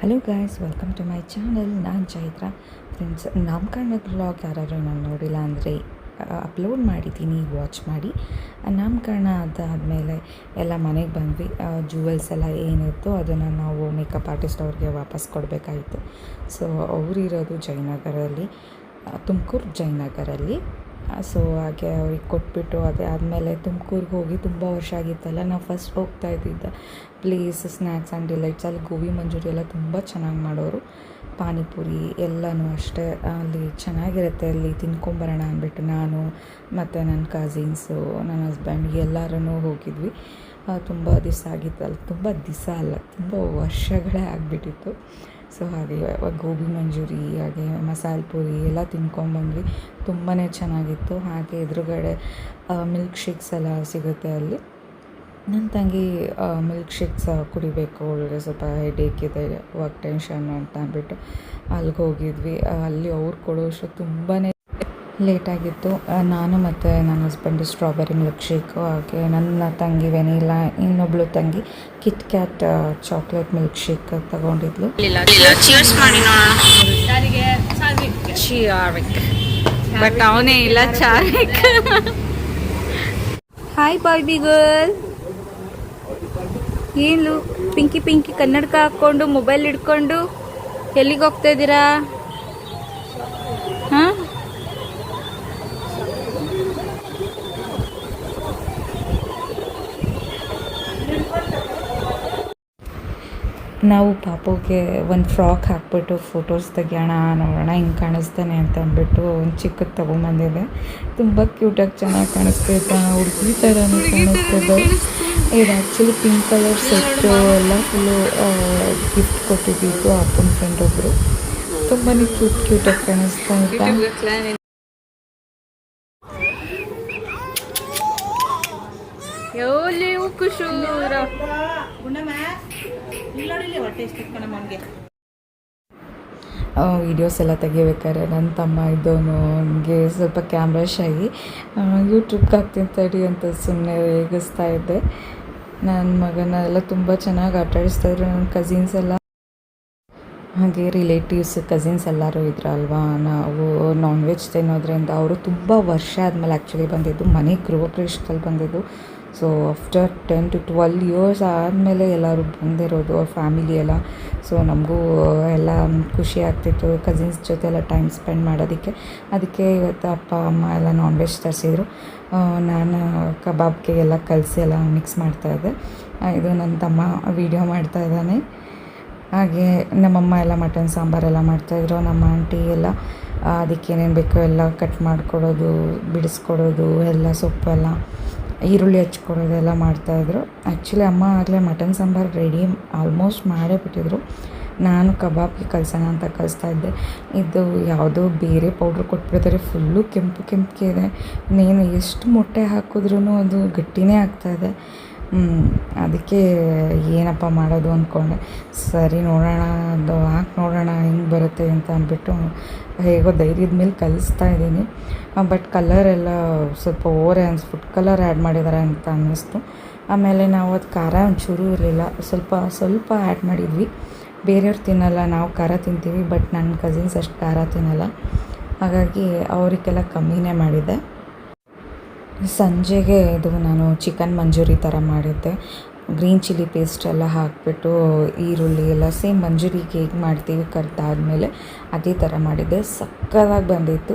Hello guys, welcome to my channel. ನಾನು Chaitra. Friends, ನಾಮಕರಣ vlog ಯಾರಾದರೂ ನಾನು ನೋಡಿಲ್ಲ ಅಂದರೆ ಅಪ್ಲೋಡ್ ಮಾಡಿದ್ದೀನಿ, ವಾಚ್ ಮಾಡಿ. ನಾಮಕರಣ ಅದಾದಮೇಲೆ ಎಲ್ಲ ಮನೆಗೆ ಬಂದ್ವಿ. ಜುವೆಲ್ಸ್ ಎಲ್ಲ ಏನಿತ್ತು ಅದನ್ನು ನಾವು ಮೇಕಪ್ ಆರ್ಟಿಸ್ಟ್ ಅವ್ರಿಗೆ ವಾಪಸ್ ಕೊಡಬೇಕಾಯಿತು. ಸೊ ಅವರಿರೋದು ಜಯನಗರಲ್ಲಿ, ತುಮಕೂರು ಜಯನಗರಲ್ಲಿ. ಸೊ ಹಾಗೆ ಅವ್ರಿಗೆ ಕೊಟ್ಬಿಟ್ಟು ಅದೇ ಆದಮೇಲೆ ತುಮಕೂರಿಗೆ ಹೋಗಿ ತುಂಬ ವರ್ಷ ಆಗಿತ್ತಲ್ಲ, ನಾವು ಫಸ್ಟ್ ಹೋಗ್ತಾ ಇದ್ದಿದ್ದ ಪ್ಲೇಸ್ ಸ್ನ್ಯಾಕ್ಸ್ ಆ್ಯಂಡ್ ಡಿಲೈಟ್ಸ್. ಅಲ್ಲಿ ಗೋಬಿ ಮಂಚೂರಿ ಎಲ್ಲ ತುಂಬ ಚೆನ್ನಾಗಿ ಮಾಡೋರು, ಪಾನಿಪುರಿ ಎಲ್ಲನೂ ಅಷ್ಟೇ ಅಲ್ಲಿ ಚೆನ್ನಾಗಿರುತ್ತೆ. ಅಲ್ಲಿ ತಿನ್ಕೊಂಬರೋಣ ಅಂದ್ಬಿಟ್ಟು ನಾನು ಮತ್ತು ನನ್ನ ಕಸಿನ್ಸು, ನನ್ನ ಹಸ್ಬೆಂಡ್ ಎಲ್ಲರೂ ಹೋಗಿದ್ವಿ. ತುಂಬ ದಿವಸ ಆಗಿತ್ತು, ಅಲ್ಲಿ ತುಂಬ ದಿವಸ ಅಲ್ಲ, ತುಂಬ ವರ್ಷಗಳೇ ಆಗಿಬಿಟ್ಟಿತ್ತು. ಸೊ ಹಾಗೆ ಗೋಬಿ ಮಂಚೂರಿ ಹಾಗೆ ಮಸಾಲೆ ಪೂರಿ ಎಲ್ಲ ತಿನ್ಕೊಂಡ್ಬಂದ್ವಿ. ತುಂಬಾ ಚೆನ್ನಾಗಿತ್ತು. ಹಾಗೆ ಎದುರುಗಡೆ ಮಿಲ್ಕ್ ಶೇಕ್ಸ್ ಎಲ್ಲ ಸಿಗುತ್ತೆ ಅಲ್ಲಿ. ನನ್ನ ತಂಗಿ ಮಿಲ್ಕ್ ಶೇಕ್ಸ್ ಕುಡಿಬೇಕು, ಅವಳಿಗೆ ಸ್ವಲ್ಪ ಹೆಡೇಕ್ ಇದೆ, ವರ್ಕ್ ಟೆನ್ಷನ್ನು ಅಂತ ಅಂದ್ಬಿಟ್ಟು ಅಲ್ಲಿಗೆ ಹೋಗಿದ್ವಿ. ಅಲ್ಲಿ ಅವ್ರು ಕೊಡೋಷ್ಟು ತುಂಬಾ ಲೇಟಾಗಿತ್ತು. ನಾನು ಮತ್ತು ನನ್ನ ಹಸ್ಬೆಂಡು ಸ್ಟ್ರಾಬೆರಿ ಮಿಲ್ಕ್ ಶೇಕು, ಹಾಗೆ ನನ್ನ ತಂಗಿ ವೆನಿಲಾ, ಇನ್ನೊಬ್ಳು ತಂಗಿ Kit Kat chocolate milk shake ತಗೊಂಡಿದ್ಲು. ಬಟ್ ಅವನೇ ಇಲ್ಲ ಚಾರಿಕ್. Hi ಬಾಯ್ಬಿ girl. ಏನು ಪಿಂಕಿ ಪಿಂಕಿ ಕನ್ನಡಕ ಹಾಕ್ಕೊಂಡು ಮೊಬೈಲ್ ಹಿಡ್ಕೊಂಡು ಎಲ್ಲಿಗೆ ಹೋಗ್ತಾ ಇದ್ದೀರಾ? ಹಾಂ, ನಾವು ಪಾಪುಗೆ ಒಂದು ಫ್ರಾಕ್ ಹಾಕ್ಬಿಟ್ಟು ಫೋಟೋಸ್ ತೆಗಿಯೋಣ, ನೋಡೋಣ ಹಿಂಗೆ ಕಾಣಿಸ್ತಾನೆ ಅಂತ ಅಂದ್ಬಿಟ್ಟು ಒಂದು ಚಿಕ್ಕದು ತೊಗೊಂಬಂದಿದೆ. ತುಂಬ ಕ್ಯೂಟಾಗಿ ಚೆನ್ನಾಗಿ ಕಾಣಿಸ್ತಿದ್ದ, ಹುಡುಗಿ ಥರನೂ ಕಾಣಿಸ್ತಿದ್ದೆ. ಇದು ಆ್ಯಕ್ಚುಲಿ ಪಿಂಕ್ ಕಲರ್ ಸೆಟ್ಟು ಎಲ್ಲ ಫುಲ್ಲು ಗಿಫ್ಟ್ ಕೊಟ್ಟಿದ್ದಿದ್ದು ಅಪ್ಪನ ಫ್ರೆಂಡ್ ಒಬ್ಬರು. ತುಂಬಾ ಕ್ಯೂಟಾಗಿ ಕಾಣಿಸ್ತಾ ಇದ್ದ. ವೀಡಿಯೋಸ್ ಎಲ್ಲ ತೆಗಿಬೇಕಾದ್ರೆ ನನ್ನ ತಮ್ಮ ಇದ್ದವನು ನನಗೆ ಸ್ವಲ್ಪ ಕ್ಯಾಮ್ರಾ ಶೈ, ಯೂಟ್ಯೂಬ್ಗೆ ಹಾಕ್ತೀನಿ ತಡಿ ಅಂತ ಸುಮ್ಮನೆ ರೇಗಿಸ್ತಾ ಇದ್ದೆ. ನನ್ನ ಮಗನ ಎಲ್ಲ ತುಂಬ ಚೆನ್ನಾಗಿ ಆಟಾಡಿಸ್ತಾಯಿದ್ರು. ನನ್ನ ಕಸಿನ್ಸ್ ಎಲ್ಲ ಹಾಗೆ ರಿಲೇಟಿವ್ಸ್ ಕಸಿನ್ಸ್ ಎಲ್ಲರೂ ಇದ್ರಲ್ವಾ. ನಾವು ನಾನ್ ವೆಜ್ ತಿನ್ನೋದ್ರಿಂದ ಅವರು ತುಂಬ ವರ್ಷ ಆದಮೇಲೆ ಆ್ಯಕ್ಚುಲಿ ಬಂದಿದ್ದು, ಮನೆ ಗೃಹ ಪ್ರವೇಶದಲ್ಲಿ ಬಂದಿದ್ದು. ಸೊ ಆಫ್ಟರ್ 10 to 12 years ಆದಮೇಲೆ ಎಲ್ಲರೂ ಬಂದಿರೋದು, ಅವ್ರ ಫ್ಯಾಮಿಲಿ ಎಲ್ಲ. ಸೊ ನಮಗೂ ಎಲ್ಲ ಖುಷಿ ಆಗ್ತಿತ್ತು ಕಸಿನ್ಸ್ ಜೊತೆ ಎಲ್ಲ ಟೈಮ್ ಸ್ಪೆಂಡ್ ಮಾಡೋದಕ್ಕೆ. ಅದಕ್ಕೆ ಇವತ್ತು ಅಪ್ಪ ಅಮ್ಮ ಎಲ್ಲ ನಾನ್ ವೆಜ್ ತರಿಸಿದ್ರು. ನಾನು ಕಬಾಬ್ಗೆ ಎಲ್ಲ ಕಲಸಿ ಎಲ್ಲ ಮಿಕ್ಸ್ ಮಾಡ್ತಾಯಿದ್ದೆ. ಇದು ನನ್ನ ತಮ್ಮ ವೀಡಿಯೋ ಮಾಡ್ತಾಯಿದ್ದಾನೆ. ಹಾಗೆ ನಮ್ಮಮ್ಮ ಎಲ್ಲ ಮಟನ್ ಸಾಂಬಾರೆಲ್ಲ ಮಾಡ್ತಾಯಿದ್ರು. ನಮ್ಮ ಆಂಟಿ ಎಲ್ಲ ಅದಕ್ಕೆ ಏನೇನು ಬೇಕೋ ಎಲ್ಲ ಕಟ್ ಮಾಡಿಕೊಡೋದು, ಬಿಡಿಸ್ಕೊಡೋದು, ಎಲ್ಲ ಸೊಪ್ಪೆಲ್ಲ ಈರುಳ್ಳಿ ಹಚ್ಕೊಡೋದು ಎಲ್ಲ ಮಾಡ್ತಾಯಿದ್ರು. ಆ್ಯಕ್ಚುಲಿ ಅಮ್ಮ ಆಗಲೇ ಮಟನ್ ಸಾಂಬಾರು ರೆಡಿ ಆಲ್ಮೋಸ್ಟ್ ಮಾಡೇ ಬಿಟ್ಟಿದ್ರು. ನಾನು ಕಬಾಬ್ಗೆ ಕಲಸೋಣ ಅಂತ ಕಲಿಸ್ತಾಯಿದ್ದೆ. ಇದು ಯಾವುದೋ ಬೇರೆ ಪೌಡ್ರ್ ಕೊಟ್ಬಿಡ್ತಾರೆ, ಫುಲ್ಲು ಕೆಂಪು ಕೆಂಪಿಗೆ ಇದೆ. ನೀನು ಎಷ್ಟು ಮೊಟ್ಟೆ ಹಾಕಿದ್ರೂ ಅದು ಗಟ್ಟಿನೇ ಆಗ್ತಾಯಿದೆ. ಅದಕ್ಕೆ ಏನಪ್ಪ ಮಾಡೋದು ಅಂದ್ಕೊಂಡೆ. ಸರಿ ನೋಡೋಣ, ಅದು ಹಾಕಿ ನೋಡೋಣ ಹೆಂಗೆ ಬರುತ್ತೆ ಅಂತ ಅಂದ್ಬಿಟ್ಟು ಹೇಗೋ ಧೈರ್ಯದ ಮೇಲೆ ಕಲಿಸ್ತಾ ಇದ್ದೀನಿ. ಬಟ್ ಕಲರೆಲ್ಲ ಸ್ವಲ್ಪ ಓವರೇ ಫುಡ್ ಕಲರ್ ಆ್ಯಡ್ ಮಾಡಿದ್ದಾರೆ ಅಂತ ಅನ್ನಿಸ್ತು. ಆಮೇಲೆ ನಾವು ಅದು ಖಾರ ಒಂಚೂರು ಇರಲಿಲ್ಲ, ಸ್ವಲ್ಪ ಆ್ಯಡ್ ಮಾಡಿದ್ವಿ. ಬೇರೆಯವ್ರು ತಿನ್ನಲ್ಲ, ನಾವು ಖಾರ ತಿಂತೀವಿ, ಬಟ್ ನನ್ನ ಕಸಿನ್ಸ್ ಅಷ್ಟು ಖಾರ ತಿನ್ನಲ್ಲ, ಹಾಗಾಗಿ ಅವರಿಗೆಲ್ಲ ಕಮ್ಮಿನೇ ಮಾಡಿದ್ದೆ. ಸಂಜೆಗೆ ಇದು ನಾನು ಚಿಕನ್ ಮಂಚೂರಿ ಥರ ಮಾಡಿದ್ದೆ. ಗ್ರೀನ್ ಚಿಲ್ಲಿ ಪೇಸ್ಟ್ ಎಲ್ಲ ಹಾಕಿಬಿಟ್ಟು ಈರುಳ್ಳಿ ಎಲ್ಲ ಸೇಮ್ ಮಂಚೂರಿಗೆ ಹೇಗೆ ಮಾಡ್ತೀವಿ ಕರೆದಾದ್ಮೇಲೆ ಅದೇ ಥರ ಮಾಡಿದ್ದೆ. ಸಕ್ಕತ್ತಾಗಿ ಬಂದಿತ್ತು.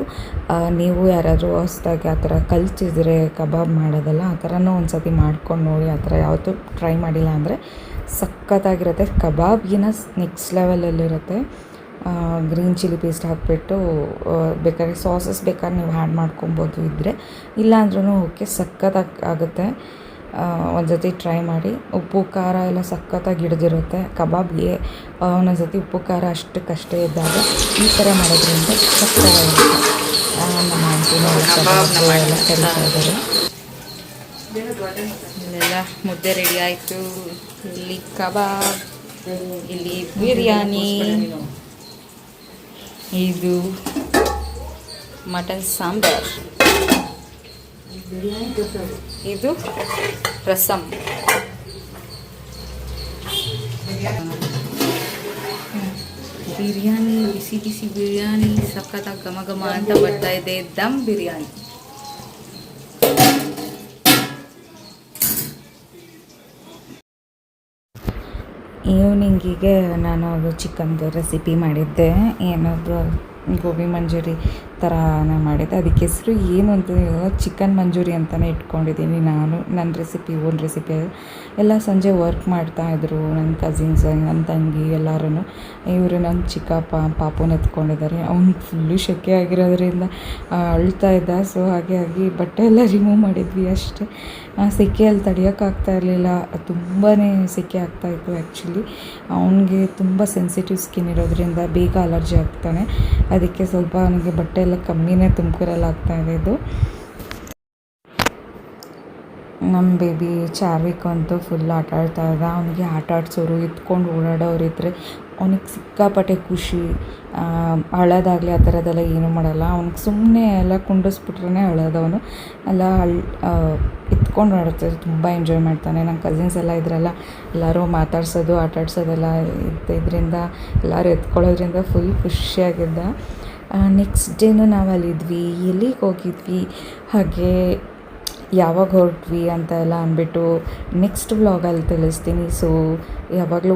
ನೀವು ಯಾರಾದರೂ ಹೊಸದಾಗಿ ಆ ಥರ ಕಲ್ತಿದ್ರೆ ಕಬಾಬ್ ಮಾಡೋದಲ್ಲ, ಆ ಥರನೂ ಒಂದು ಸರ್ತಿ ಮಾಡ್ಕೊಂಡು ನೋಡಿ. ಆ ಥರ ಯಾವತ್ತೂ ಟ್ರೈ ಮಾಡಿಲ್ಲ ಅಂದರೆ ಸಕ್ಕತ್ತಾಗಿರುತ್ತೆ. ಕಬಾಬ್ಗಿನ ನೆಕ್ಸ್ಟ್ ಲೆವೆಲಲ್ಲಿರುತ್ತೆ. ಗ್ರೀನ್ ಚಿಲ್ಲಿ ಪೇಸ್ಟ್ ಹಾಕಿಬಿಟ್ಟು ಬೇಕಾದ್ರೆ ಸಾಸಸ್ ಬೇಕಾದ್ರೆ ನೀವು ಆ್ಯಡ್ ಮಾಡ್ಕೊಬೋದು ಇದ್ದರೆ, ಇಲ್ಲಾಂದ್ರೂ ಓಕೆ, ಸಕ್ಕತ್ತಾಗಿ ಆಗುತ್ತೆ. ಒಂದು ಸರ್ತಿ ಟ್ರೈ ಮಾಡಿ. ಉಪ್ಪು ಖಾರ ಎಲ್ಲ ಸಕ್ಕತ್ತಾಗಿ ಹಿಡ್ದಿರುತ್ತೆ ಕಬಾಬ್ಗೆ. ಒಂದೊಂದು ಸರ್ತಿ ಉಪ್ಪು ಖಾರ ಅಷ್ಟಕ್ಕಷ್ಟೇ ಇದ್ದಾಗ ಈ ಥರ ಮಾಡೋದ್ರಿಂದ ಸಕ್ಕತ್ತಾಗಿರುತ್ತೆ. ನಮ್ಮ ಆಂಟಿನೂ ಎಲ್ಲ ಕರಿತಾ ಇದ್ದಾರೆ. ಇಲ್ಲೆಲ್ಲ ಮುದ್ದೆ ರೆಡಿ ಆಯಿತು. ಇಲ್ಲಿ ಕಬಾಬ್, ಇಲ್ಲಿ ಬಿರಿಯಾನಿ, ಇದು ಮಟನ್ ಸಾಂಬಾರ್, ಇದು ರಸಮ್. ಬಿರಿಯಾನಿ ಬಿಸಿ ಬಿಸಿ ಬಿರಿಯಾನಿ ಸಖತ್ತಾಗಿ ಘಮ ಘಮ ಅಂತ ಬರ್ತಾ ಇದೆ. ದಮ್ ಬಿರಿಯಾನಿ. ಈವ್ನಿಂಗಿಗೆ ನಾನು ಅದು ಚಿಕನ್ದು ರೆಸಿಪಿ ಮಾಡಿದ್ದೆ. ಏನದು ಗೋಬಿ ಮಂಚೂರಿ ಥರನೇ ಮಾಡಿದ್ದೆ. ಅದಕ್ಕೆ ಹೆಸರು ಏನು ಅಂತ ಚಿಕನ್ ಮಂಚೂರಿ ಅಂತಲೇ ಇಟ್ಕೊಂಡಿದ್ದೀನಿ ನಾನು. ನನ್ನ ರೆಸಿಪಿ ಓನ್ ರೆಸಿಪಿ ಎಲ್ಲ ಸಂಜೆ ವರ್ಕ್ ಮಾಡ್ತಾಯಿದ್ರು ನನ್ನ ಕಸಿನ್ಸ್, ನನ್ನ ತಂಗಿ ಎಲ್ಲರೂ. ಇವರು ನನ್ನ ಚಿಕ್ಕಪ್ಪ ಪಾಪುನ ಎತ್ಕೊಂಡಿದ್ದಾರೆ. ಅವ್ನು ಫುಲ್ಲು ಸೆಕೆ ಆಗಿರೋದ್ರಿಂದ ಅಳ್ತಾ ಇದ್ದ. ಸೊ ಹಾಗಾಗಿ ಬಟ್ಟೆ ಎಲ್ಲ ರಿಮೂವ್ ಮಾಡಿದ್ವಿ ಅಷ್ಟೇ. ಸೆಕೆಯಲ್ಲಿ ತಡೆಯೋಕ್ಕಾಗ್ತಾ ಇರಲಿಲ್ಲ, ತುಂಬಾ ಸೆಕೆ ಆಗ್ತಾಯಿತ್ತು. ಆ್ಯಕ್ಚುಲಿ ಅವನಿಗೆ ತುಂಬ ಸೆನ್ಸಿಟಿವ್ ಸ್ಕಿನ್ ಇರೋದ್ರಿಂದ ಬೇಗ ಅಲರ್ಜಿ ಆಗ್ತಾನೆ. ಅದಕ್ಕೆ ಸ್ವಲ್ಪ ಅವನಿಗೆ ಬಟ್ಟೆ ಎಲ್ಲ ಕಮ್ಮಿನೇ ತುಮಕೂರಲ್ಲಿ ಆಗ್ತಾಯಿದೆ. ಇದು ನಮ್ಮ ಬೇಬಿ ಚಾರ್ವಿಕ್ ಅಂತೂ ಫುಲ್ ಆಟ ಆಡ್ತಾ ಇದ್ದ. ಅವನಿಗೆ ಆಟ ಆಡ್ಸೋರು, ಎತ್ಕೊಂಡು ಓಡಾಡೋರು ಇದ್ದರೆ ಅವನಿಗೆ ಸಿಕ್ಕಾಪಟ್ಟೆ ಖುಷಿ. ಅಳೋದಾಗಲಿ ಆ ಥರದ್ದೆಲ್ಲ ಏನೂ ಮಾಡಲ್ಲ. ಅವ್ನಿಗೆ ಸುಮ್ಮನೆ ಎಲ್ಲ ಕುಂಡಿಸ್ಬಿಟ್ರೆ ಅಳೋದವನು ಎಲ್ಲ ಎತ್ಕೊಂಡು ಆಡ್ತಾರೆ. ತುಂಬ ಎಂಜಾಯ್ ಮಾಡ್ತಾನೆ. ನನ್ನ ಕಸಿನ್ಸ್ ಎಲ್ಲ ಇದ್ರಲ್ಲ, ಎಲ್ಲರೂ ಮಾತಾಡ್ಸೋದು ಆಟ ಆಡ್ಸೋದೆಲ್ಲ ಇದರಿಂದ ಎಲ್ಲರೂ ಎತ್ಕೊಳ್ಳೋದ್ರಿಂದ ಫುಲ್ ಖುಷಿಯಾಗಿದ್ದ. ನೆಕ್ಸ್ಟ್ ಡೇನೂ ನಾವು ಅಲ್ಲಿದ್ವಿ. ಎಲ್ಲಿಗೆ ಹೋಗಿದ್ವಿ, ಹಾಗೆ ಯಾವಾಗ ಹೊರಟ್ವಿ ಅಂತ ಎಲ್ಲ ಅಂದ್ಬಿಟ್ಟು ನೆಕ್ಸ್ಟ್ ವ್ಲಾಗಲ್ಲಿ ತಿಳಿಸ್ತೀನಿ. ಸೊ ಯಾವಾಗಲೂ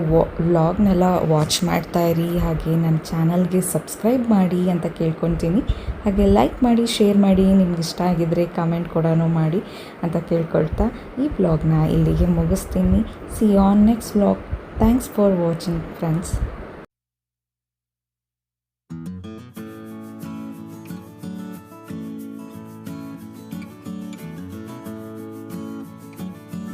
ವ್ಲಾಗ್ನೆಲ್ಲ ವಾಚ್ ಮಾಡ್ತಾಯಿರಿ. ಹಾಗೆ ನನ್ನ ಚಾನಲ್ಗೆ ಸಬ್ಸ್ಕ್ರೈಬ್ ಮಾಡಿ ಅಂತ ಕೇಳ್ಕೊತೀನಿ. ಹಾಗೆ ಲೈಕ್ ಮಾಡಿ, ಶೇರ್ ಮಾಡಿ, ನಿಮ್ಗೆ ಇಷ್ಟ ಆಗಿದ್ದರೆ ಕಮೆಂಟ್ ಕೂಡ ಮಾಡಿ ಅಂತ ಕೇಳ್ಕೊಳ್ತಾ ಈ ವ್ಲಾಗ್ನ ಇಲ್ಲಿಗೆ ಮುಗಿಸ್ತೀನಿ. C on next vlog. Thanks for watching friends.